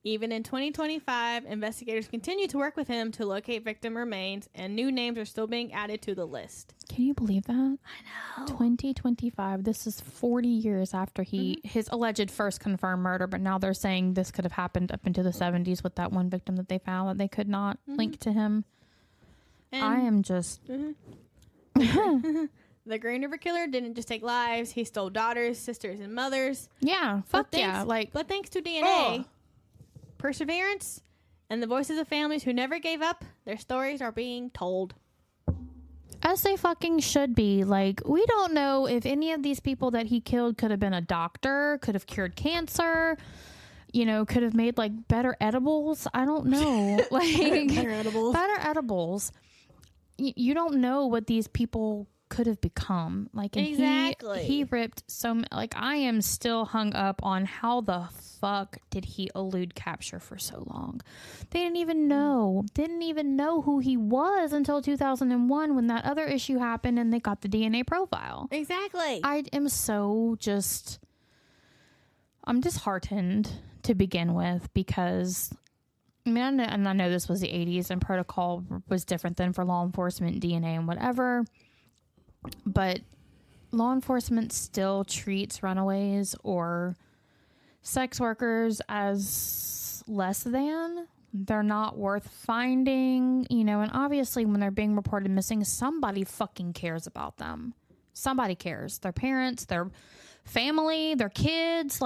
Even in 2025, investigators continue to work with him to locate victim remains, and new names are still being added to the list. Can you believe that? I know. 2025. This is 40 years after his alleged first confirmed murder, but now they're saying this could have happened up into the 70s with that one victim that they found that they could not link to him. And I am just... The Green River Killer didn't just take lives. He stole daughters, sisters, and mothers. Yeah, fuck yeah. But thanks to DNA... perseverance, and the voices of families who never gave up, their stories are being told. As they fucking should be. We don't know if any of these people that he killed could have been a doctor, could have cured cancer, could have made better edibles. I don't know. Better edibles. Better edibles. You don't know what these people could have become. Exactly. He ripped so I am still hung up on how the fuck did he elude capture for so long. They didn't even know who he was until 2001 when that other issue happened and they got the DNA profile. Exactly. I'm disheartened to begin with, because I know this was the 80s and protocol was different than for law enforcement, DNA and whatever. But law enforcement still treats runaways or sex workers as less than. They're not worth finding, and obviously when they're being reported missing, somebody fucking cares about them. Somebody cares. Their parents, their family, their kids.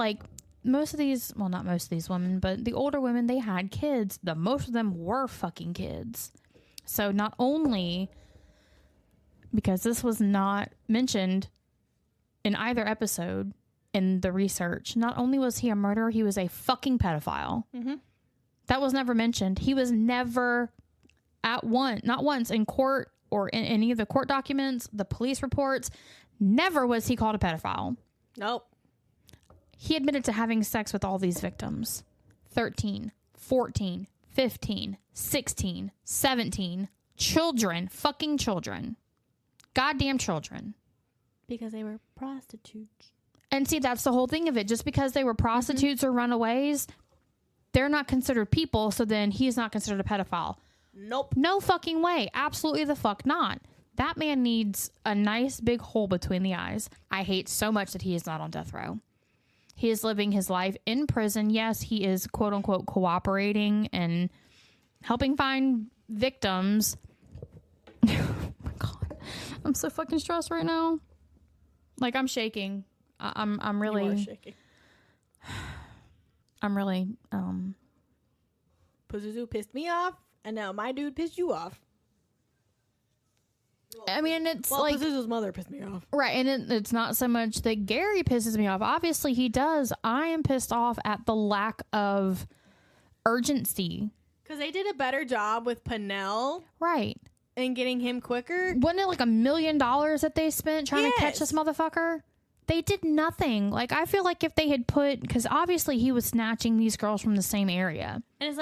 Most of these, well, not most of these women, but the older women, they had kids. Most of them were fucking kids. So not only... because this was not mentioned in either episode in the research. Not only was he a murderer, he was a fucking pedophile. Mm-hmm. That was never mentioned. He was never not once in court or in any of the court documents, the police reports, never was he called a pedophile. Nope. He admitted to having sex with all these victims. 13, 14, 15, 16, 17, children, fucking children. Goddamn children. Because they were prostitutes. And see, that's the whole thing of it. Just because they were prostitutes or runaways, they're not considered people, so then he's not considered a pedophile. Nope. No fucking way. Absolutely the fuck not. That man needs a nice big hole between the eyes. I hate so much that he is not on death row. He is living his life in prison. Yes, he is quote unquote cooperating and helping find victims. Oh my God. I'm so fucking stressed right now. I'm shaking. I'm really... You are shaking. I'm really... Pazuzu pissed me off, and now my dude pissed you off. I mean, it's Pazuzu's mother pissed me off. Right, and it's not so much that Gary pisses me off. Obviously, he does. I am pissed off at the lack of urgency. Because they did a better job with Pinnell. Right. And getting him quicker. Wasn't it $1 million that they spent trying to catch this motherfucker? They did nothing. Like, I feel like if they had because obviously he was snatching these girls from the same area. And it's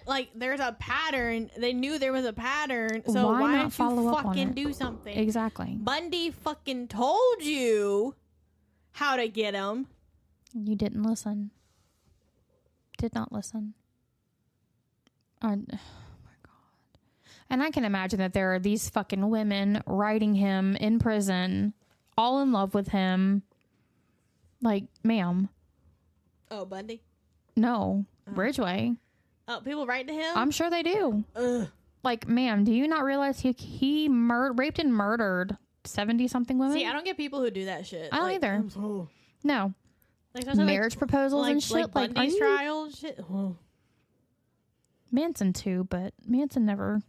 like, there's a pattern. They knew there was a pattern. So why not don't follow you up on fucking it? do something? Exactly. Bundy fucking told you how to get him. You didn't listen. Did not listen. Oh my God. And I can imagine that there are these fucking women writing him in prison, all in love with him. Like, ma'am. Oh, Bundy? No. Ridgway. Oh, people write to him? I'm sure they do. Ugh. Like, ma'am, do you not realize he raped and murdered 70-something women? See, I don't get people who do that shit. I don't either. No. Like, Marriage proposals and shit. Like Bundy's trial and shit. Oh. Manson too, but Manson never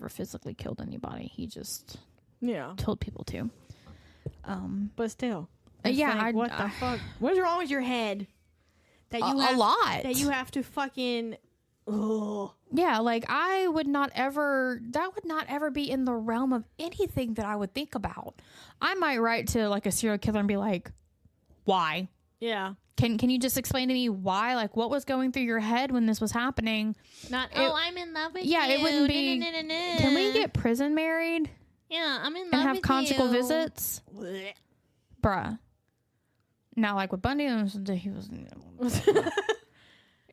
physically killed anybody. He just told people to. But still. Yeah. What the fuck? What's wrong with your head? That you a lot. That you have to fucking... Oh. Yeah, like that would not ever be in the realm of anything that I would think about. I might write to like a serial killer and be like, why? Yeah. Can you just explain to me why? Like, what was going through your head when this was happening? I'm in love with you. Yeah, it wouldn't be. Can we get prison married? Yeah, I'm in love and have with conjugal you. visits? Blech. Bruh. Now, like with Bundy, he was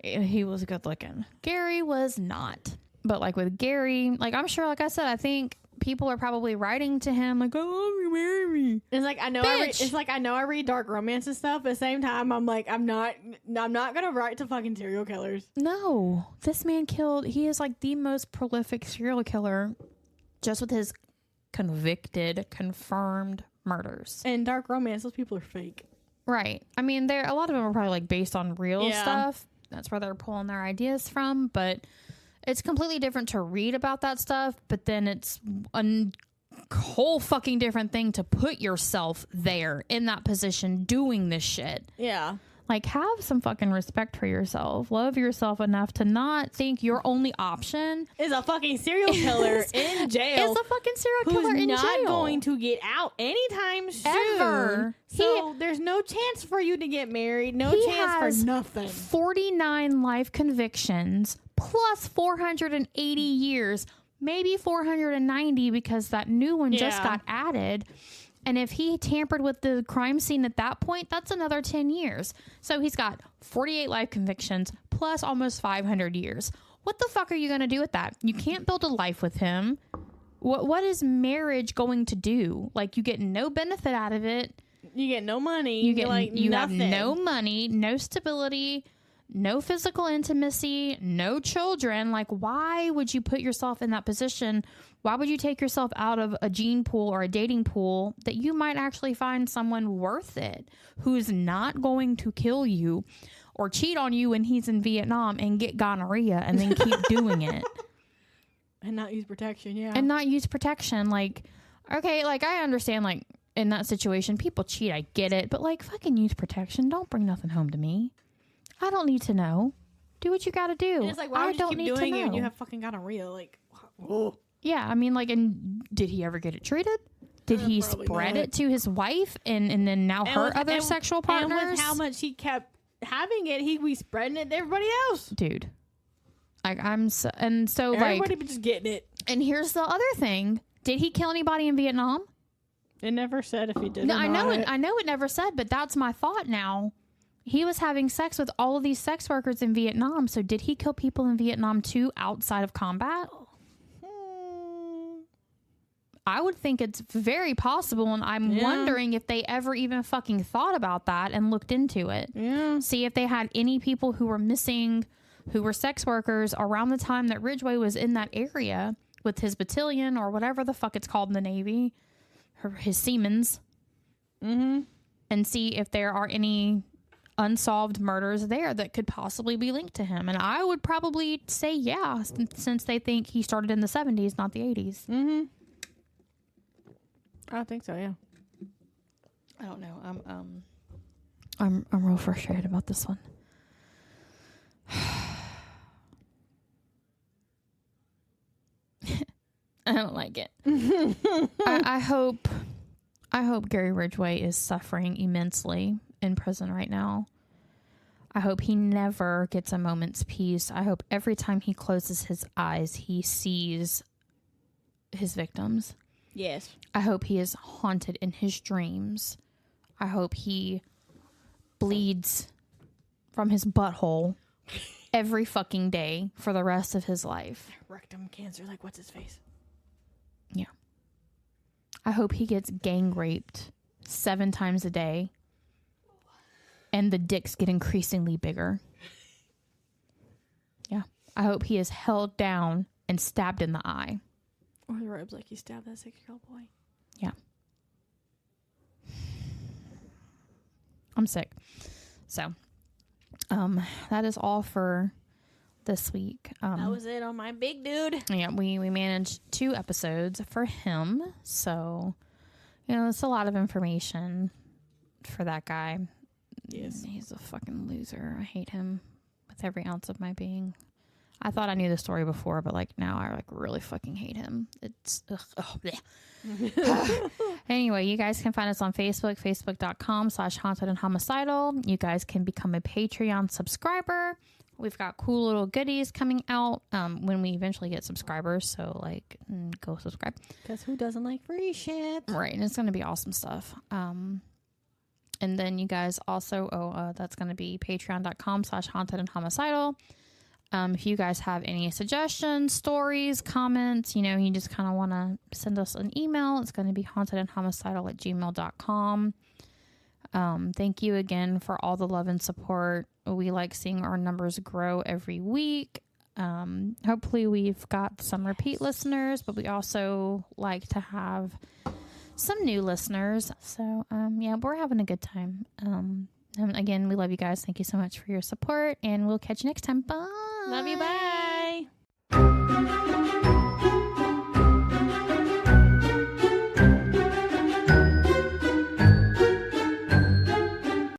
he was good looking. Gary was not. But like with Gary, like I'm sure, like I said, I think people are probably writing to him like, "Oh, you marry me." It's like I know I read dark romance and stuff. But at the same time, I'm like, I'm not gonna write to fucking serial killers. No, this man he is like the most prolific serial killer, just with his confirmed murders. And dark romance, those people are fake. Right. I mean, a lot of them are probably like based on real stuff. That's where they're pulling their ideas from, but it's completely different to read about that stuff, but then it's a whole fucking different thing to put yourself there in that position doing this shit. Yeah. Like, have some fucking respect for yourself. Love yourself enough to not think your only option is a fucking serial killer in jail. Is a fucking serial killer in jail. Who's not going to get out anytime soon. Ever. So there's no chance for you to get married. No chance for nothing. 49 life convictions plus 480 years. Maybe 490 because that new one just got added. And if he tampered with the crime scene at that point, that's another 10 years. So he's got 48 life convictions plus almost 500 years. What the fuck are you going to do with that? You can't build a life with him. What is marriage going to do? Like, you get no benefit out of it. You get no money. You have no money, no stability, no physical intimacy, no children. Like, why would you put yourself in that position? Why would you take yourself out of a gene pool or a dating pool that you might actually find someone worth it, who's not going to kill you or cheat on you when he's in Vietnam and get gonorrhea and then keep doing it? And not use protection, And not use protection. Like, okay, like, I understand, like, in that situation, people cheat, I get it. But, like, fucking use protection. Don't bring nothing home to me. I don't need to know. Do what you gotta do. And it's like, why would you keep doing it when you have fucking gonorrhea? Like, oh. Yeah, I mean, like, and did he ever get it treated? Did he spread it to his wife and then now hurt other sexual partners? And with how much he kept having it, he was spreading it to everybody else. Dude. Like, so everybody just getting it. And here's the other thing. Did he kill anybody in Vietnam? It never said if he did. No, I know it never said, but that's my thought now. He was having sex with all of these sex workers in Vietnam. So did he kill people in Vietnam too outside of combat? I would think it's very possible, and I'm wondering if they ever even fucking thought about that and looked into it. Yeah. See if they had any people who were missing, who were sex workers around the time that Ridgway was in that area with his battalion or whatever the fuck it's called in the Navy, his Siemens. Mm-hmm. And see if there are any unsolved murders there that could possibly be linked to him. And I would probably say yeah, since they think he started in the 70s, not the 80s. Mm-hmm. I think so, yeah. I don't know. I'm real frustrated about this one. I don't like it. I hope I hope Gary Ridgway is suffering immensely in prison right now. I hope he never gets a moment's peace. I hope every time he closes his eyes, he sees his victims. Yes. I hope he is haunted in his dreams. I hope he bleeds from his butthole every fucking day for the rest of his life. Rectum cancer, like what's his face? Yeah. I hope he gets gang raped 7 times a day and the dicks get increasingly bigger. Yeah. I hope he is held down and stabbed in the eye. Or the robes like you stabbed that 6-year-old boy. Yeah. I'm sick. So, that is all for this week. That was it on my big dude. Yeah, we managed 2 episodes for him. So, it's a lot of information for that guy. Yes. He's a fucking loser. I hate him with every ounce of my being. I thought I knew the story before, but now I really fucking hate him. It's Anyway, you guys can find us on Facebook, facebook.com/haunted and homicidal. You guys can become a Patreon subscriber. We've got cool little goodies coming out when we eventually get subscribers. So go subscribe. Because who doesn't like free shit? Right. And it's going to be awesome stuff. And then you guys also, that's going to be patreon.com/haunted and homicidal. If you guys have any suggestions, stories, comments, you just kind of want to send us an email. It's going to be hauntedandhomicidal@gmail.com. Thank you again for all the love and support. We like seeing our numbers grow every week. Hopefully we've got some repeat listeners, but we also like to have some new listeners. So, we're having a good time. And again, we love you guys. Thank you so much for your support, and we'll catch you next time. Bye. Love you. Bye.